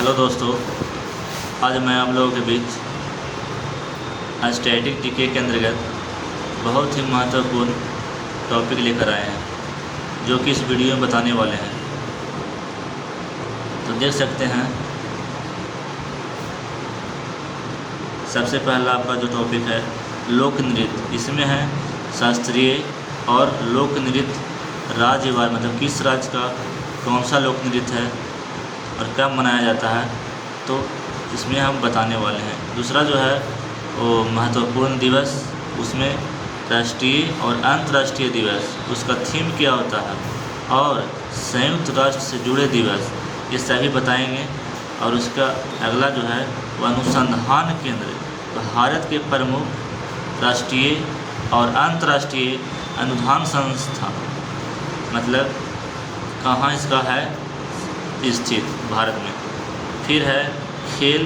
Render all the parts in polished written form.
Hello दोस्तों, आज मैं आप लोगों के बीच स्टैटिक जीके के अंतर्गत बहुत ही महत्वपूर्ण टॉपिक लेकर आए हैं जो कि इस वीडियो में बताने वाले हैं। तो देख सकते हैं, सबसे पहला आपका जो टॉपिक है लोक नृत्य। इसमें है शास्त्रीय और लोक नृत्य राज्यवार, मतलब किस राज्य का कौन सा लोक नृत्य है और कब मनाया जाता है, तो इसमें हम बताने वाले हैं। दूसरा जो है वो महत्वपूर्ण दिवस, उसमें राष्ट्रीय और अंतर्राष्ट्रीय दिवस, उसका थीम क्या होता है, और संयुक्त राष्ट्र से जुड़े दिवस, ये सभी बताएंगे। और उसका अगला जो है वो अनुसंधान केंद्र, भारत के प्रमुख राष्ट्रीय और अंतर्राष्ट्रीय अनुसंधान संस्थान, मतलब कहाँ इसका है स्थित भारत में। फिर है खेल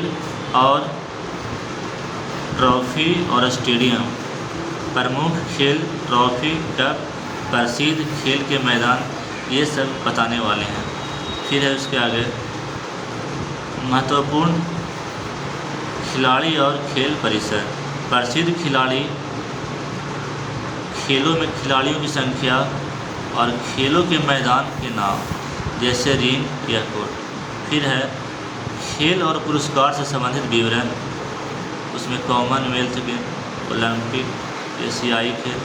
और ट्रॉफी और स्टेडियम, प्रमुख खेल, ट्रॉफी, कप, प्रसिद्ध खेल के मैदान, ये सब बताने वाले हैं। फिर है उसके आगे महत्वपूर्ण खिलाड़ी और खेल परिसर, प्रसिद्ध खिलाड़ी, खेलों में खिलाड़ियों की संख्या और खेलों के मैदान के नाम, जैसे रिंग या कोर्ट। फिर है खेल और पुरस्कार से संबंधित विवरण, उसमें कॉमनवेल्थ गेम, ओलंपिक, एशियाई खेल,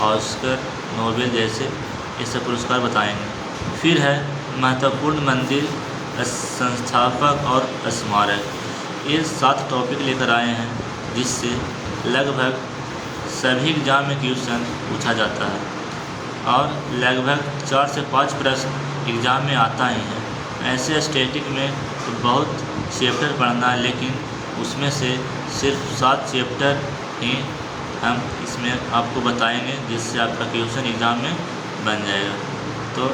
ऑस्कर, नोबेल जैसे ये सब पुरस्कार बताएंगे। फिर है महत्वपूर्ण मंदिर, संस्थापक और स्मारक। ये 7 टॉपिक लेकर आए हैं जिससे लगभग सभी एग्जाम में क्वेश्चन पूछा जाता है और लगभग 4 से 5 प्रश्न एग्ज़ाम में आता ही है। ऐसे स्टैटिक में तो बहुत चैप्टर पढ़ना है, लेकिन उसमें से सिर्फ 7 चैप्टर ही हम इसमें आपको बताएंगे जिससे आपका क्वेश्चन एग्ज़ाम में बन जाएगा। तो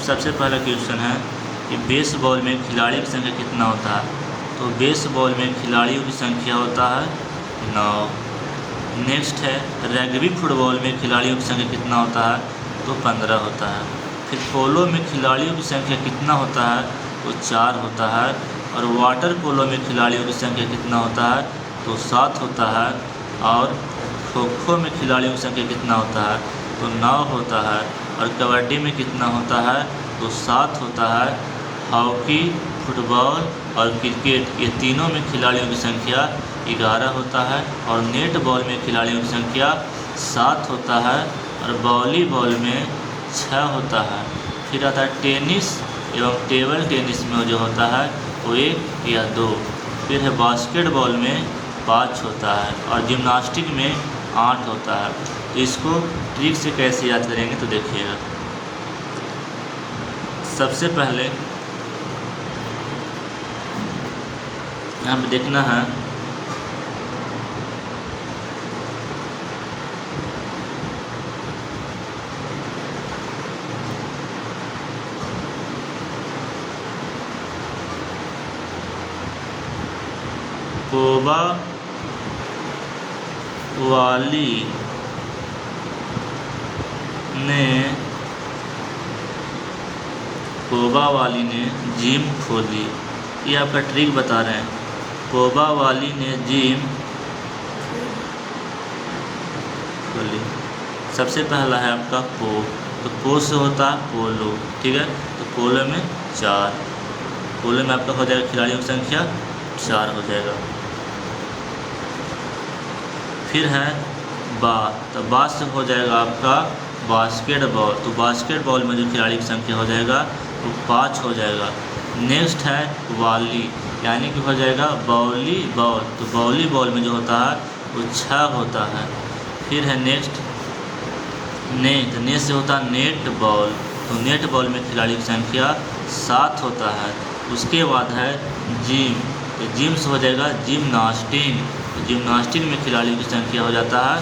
सबसे पहला क्वेश्चन है कि बेसबॉल में खिलाड़ी की संख्या कितना होता है। तो बेसबॉल में खिलाड़ियों की संख्या होता है 9। नेक्स्ट है रग्बी फुटबॉल में खिलाड़ियों की संख्या कितना होता है, तो 15 होता है। फिर पोलो में खिलाड़ियों की संख्या कितना होता है, तो 4 होता है। और वाटर पोलो में खिलाड़ियों की संख्या कितना होता है, तो 7 होता है। और खो खो में खिलाड़ियों की संख्या कितना होता है, तो 9 होता है। और कबड्डी में कितना होता है, तो 7 होता है। हॉकी, फुटबॉल और क्रिकेट, ये तीनों में खिलाड़ियों की संख्या 11 होता है। और नेट बॉल में खिलाड़ियों की संख्या 7 होता है। और वॉलीबॉल में 6 होता है। फिर आता है टेनिस एवं टेबल टेनिस में जो होता है वो 1 या 2। फिर है बास्केटबॉल में 5 होता है। और जिम्नास्टिक में 8 होता है। तो इसको ट्रिक से कैसे याद करेंगे, तो देखिएगा। सबसे पहले यहाँ पे देखना है कोबा वाली ने जिम खोली। ये आपका ट्रिक बता रहे हैं। कोबा वाली ने जिम खोली। सबसे पहला है आपका पो, तो पो से होता है पोलो, ठीक है। तो पोलो में 4, पोलो में आपका हो जाएगा खिलाड़ियों की संख्या 4 हो जाएगा। फिर है बा, तो बा से हो जाएगा आपका बास्केटबॉल। तो बास्केटबॉल में जो खिलाड़ी की संख्या हो जाएगा तो 5 हो जाएगा। नेक्स्ट है वाली, यानी कि हो जाएगा वॉलीबॉल। तो वॉलीबॉल में जो होता है वो 6 होता है। फिर है नेक्स्ट नेट, नेट से होता है नेट बॉल। तो नेट बॉल में खिलाड़ी की संख्या 7 होता है। उसके बाद है जिम, तो जिम से हो जाएगा जिम्नास्टिक। तो जिम्नास्टिक में खिलाड़ियों की संख्या हो जाता है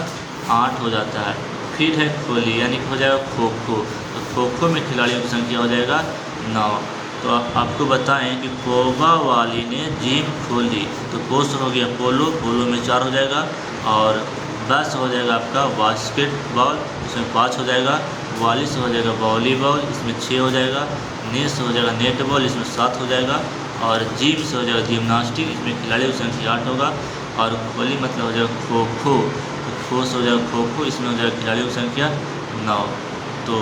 8 हो जाता है। फिर है खोली यानी कि हो जाएगा खो खो, तो खो खो में खिलाड़ियों की संख्या हो जाएगा 9। तो आपको बताएं कि कोबा वाली ने जिम खोली, तो कोस हो गया पोलो, पोलो में 4 हो जाएगा, और बस हो जाएगा आपका बास्केटबॉल, इसमें 5 हो जाएगा, वॉली से हो जाएगा वॉलीबॉल, इसमें 6 हो जाएगा, नेट से हो जाएगा नेटबॉल, इसमें 7 हो जाएगा, और जिम से हो जाएगा जिम्नास्टिक, इसमें खिलाड़ियों की संख्या 8 होगा, और खोली मतलब हो जाएगा खो खो, तो खो से हो जाएगा खो खो, इसमें हो जाएगा खिलाड़ियों की संख्या 9। तो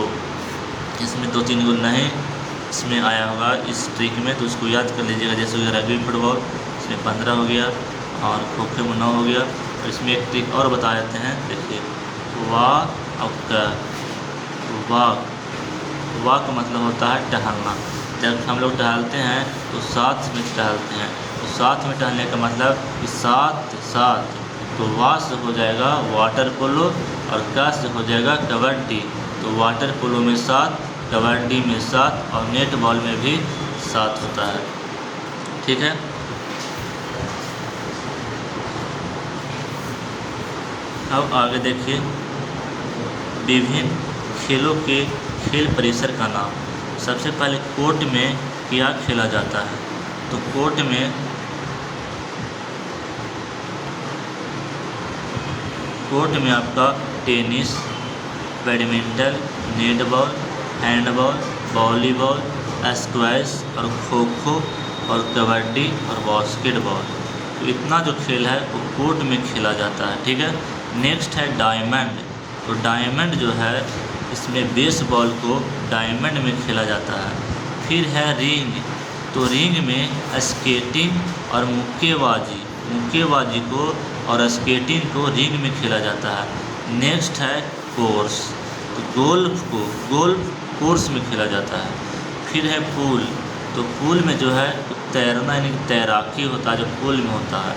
इसमें 2-3 गुण नहीं इसमें आया होगा इस ट्रिक में, तो उसको याद कर लीजिएगा। जैसे हो गया रग्बी फुटबॉल, इसमें 15 हो गया, और खो खो में 9 हो गया। और इसमें एक ट्रिक और बता देते हैं, देखिए वॉक और वॉक, वॉक का मतलब होता है टहलना। जब हम लोग टहलते हैं तो साथ में टहलते हैं, तो साथ में टहलने का मतलब कि साथ साथ, तो वा से हो जाएगा वाटर पोलो, और का से हो जाएगा कबड्डी, तो वाटर पोलो में 7, कबड्डी में 7, और नेट बॉल में भी 7 होता है। ठीक है, अब आगे देखिए विभिन्न खेलों के खेल परिसर का नाम। सबसे पहले कोर्ट में क्या खेला जाता है, तो कोर्ट में आपका tennis, badminton, netball, handball, volleyball, squash, और खो खो, और कबड्डी, और बास्केटबॉल, तो इतना जो खेल है वो कोर्ट में खेला जाता है। ठीक है, नेक्स्ट है डायमंड। तो डायमंड जो है इसमें बेसबॉल को डायमंड में खेला जाता है। फिर है रिंग, तो रिंग में स्केटिंग और मुक्केबाजी को और स्केटिंग को रिंग में खेला जाता है। नेक्स्ट है कोर्स, तो गोल्फ कोर्स में खेला जाता है। फिर है पूल, तो पूल में जो है तैरना यानी तैराकी होता है जो पूल में होता है।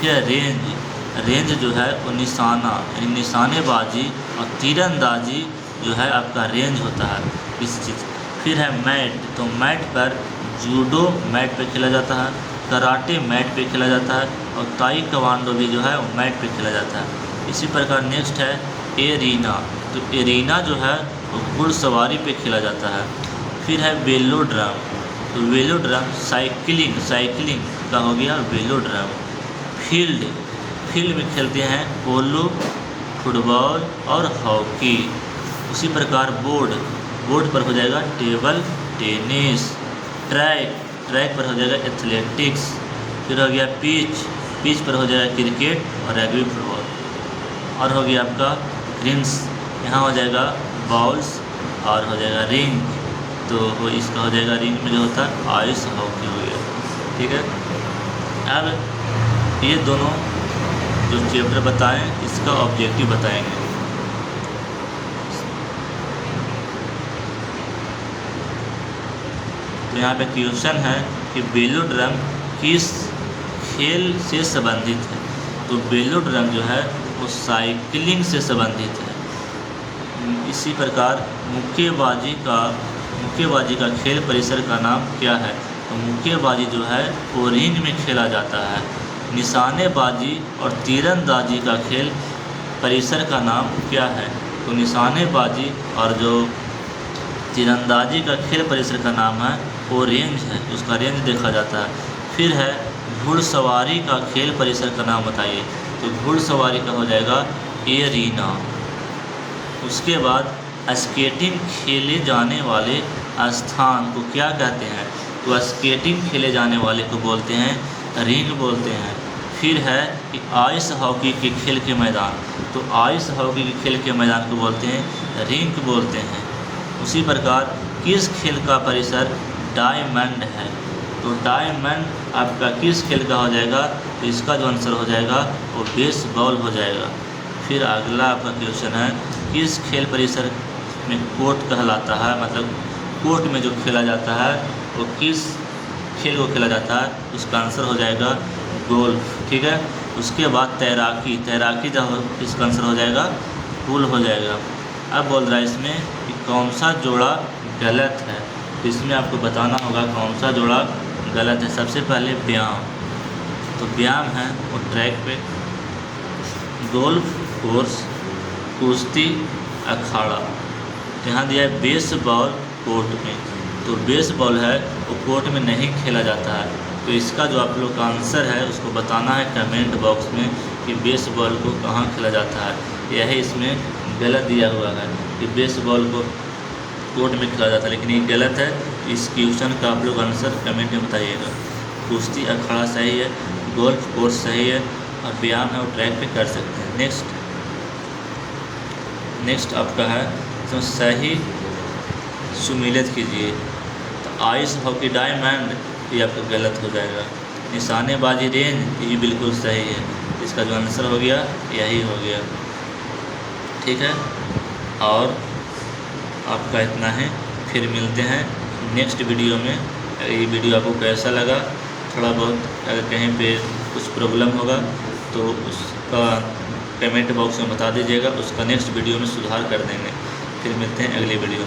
फिर रेंज जो है वो निशाना यानी निशानेबाजी और तीरंदाजी जो है आपका रेंज होता है इस चीज़। फिर है मैट, तो मैट पर जूडो मैट पे खेला जाता है, कराटे मैट पे खेला जाता है, और ताई कवांडो भी जो है वो मैट पे खेला जाता है। इसी प्रकार नेक्स्ट है एरीना, तो एरीना जो है वो घुड़सवारी पे खेला जाता है। फिर है वेलोड्रम, तो वेलोड्रम साइकिलिंग का हो गया वेलोड्रम। फील्ड में खेलते हैं पोलो, फुटबॉल और हॉकी। उसी प्रकार बोर्ड पर हो जाएगा टेबल टेनिस। ट्रैक पर हो जाएगा एथलेटिक्स। फिर हो गया पिच पर हो जाएगा क्रिकेट और रग्बी फुटबॉल। और हो गया आपका रिंग्स, यहाँ हो जाएगा बॉल्स, और हो जाएगा रिंग, तो वो इसका हो जाएगा रिंग में जो होता है आइस हॉकी हो गया। ठीक है, अब ये दोनों जो चैप्टर बताएं इसका ऑब्जेक्टिव बताएंगे। तो यहाँ पे क्वेश्चन है कि वेलोड्रम किस खेल से संबंधित है, तो वेलोड्रम जो है वो साइकिलिंग से संबंधित है। इसी प्रकार मुक्केबाजी का खेल परिसर का नाम क्या है, तो मुक्केबाजी जो है वो रिंग में खेला जाता है। निशानेबाजी और तीरंदाजी का खेल परिसर का नाम क्या है, तो निशानेबाजी और जो तीरंदाजी का खेल परिसर का नाम है वो रेंज है, उसका रेंज देखा जाता है। फिर है घुड़सवारी का खेल परिसर का नाम बताइए, तो घुड़सवारी का हो जाएगा एरीना। उसके बाद स्केटिंग खेले जाने वाले स्थान को क्या कहते हैं, तो स्केटिंग खेले जाने वाले को बोलते हैं रिंग बोलते हैं। फिर है कि आइस हॉकी के खेल के मैदान, तो आइस हॉकी के खेल के मैदान को बोलते हैं रिंग बोलते हैं। उसी प्रकार किस खेल का परिसर डायमंड है, तो डायमंड आपका किस खेल का हो जाएगा, तो इसका जो आंसर हो जाएगा वो बेसबॉल हो जाएगा। फिर अगला आपका क्वेश्चन है किस खेल परिसर में कोर्ट कहलाता है, मतलब कोर्ट में जो खेला जाता है वो किस खेल को खेला जाता है, उसका आंसर हो जाएगा गोल्फ। ठीक है, उसके बाद तैराकी जब इसका आंसर हो जाएगा पूल हो जाएगा। अब बोल रहा है इसमें कि कौन सा जोड़ा गलत है, तो इसमें आपको बताना होगा कौन सा जोड़ा गलत है। सबसे पहले व्यायाम, तो व्यायाम है वो ट्रैक पे, गोल्फ कोर्स, कुश्ती अखाड़ा। तो यहाँ दिया है बेसबॉल कोर्ट में, तो बेसबॉल है वो कोर्ट में नहीं खेला जाता है। तो इसका जो आप लोग का आंसर है उसको बताना है कमेंट बॉक्स में कि बेसबॉल को कहाँ खेला जाता है। यह इसमें गलत दिया हुआ है कि बेसबॉल को कोर्ट में खेला जाता है, लेकिन ये गलत है। इस क्वेश्चन का आप लोग आंसर कमेंट में बताइएगा। कुश्ती अखाड़ा सही है, गोल्फ कोर्स सही है, और व्यायाम है वो ट्रैक पे कर सकते हैं। नेक्स्ट आपका है तो सही सुमेलित कीजिए। तो आइस हॉकी डायमंड ये आपका गलत हो जाएगा। निशानेबाजी रेंज ये बिल्कुल सही है। इसका जो आंसर हो गया यही हो गया। ठीक है, और आपका इतना है। फिर मिलते हैं नेक्स्ट वीडियो में। ये वीडियो आपको कैसा लगा, थोड़ा बहुत अगर कहीं पे कुछ प्रॉब्लम होगा तो उसका कमेंट बॉक्स में बता दीजिएगा, उसका नेक्स्ट वीडियो में सुधार कर देंगे। फिर मिलते हैं अगले वीडियो में।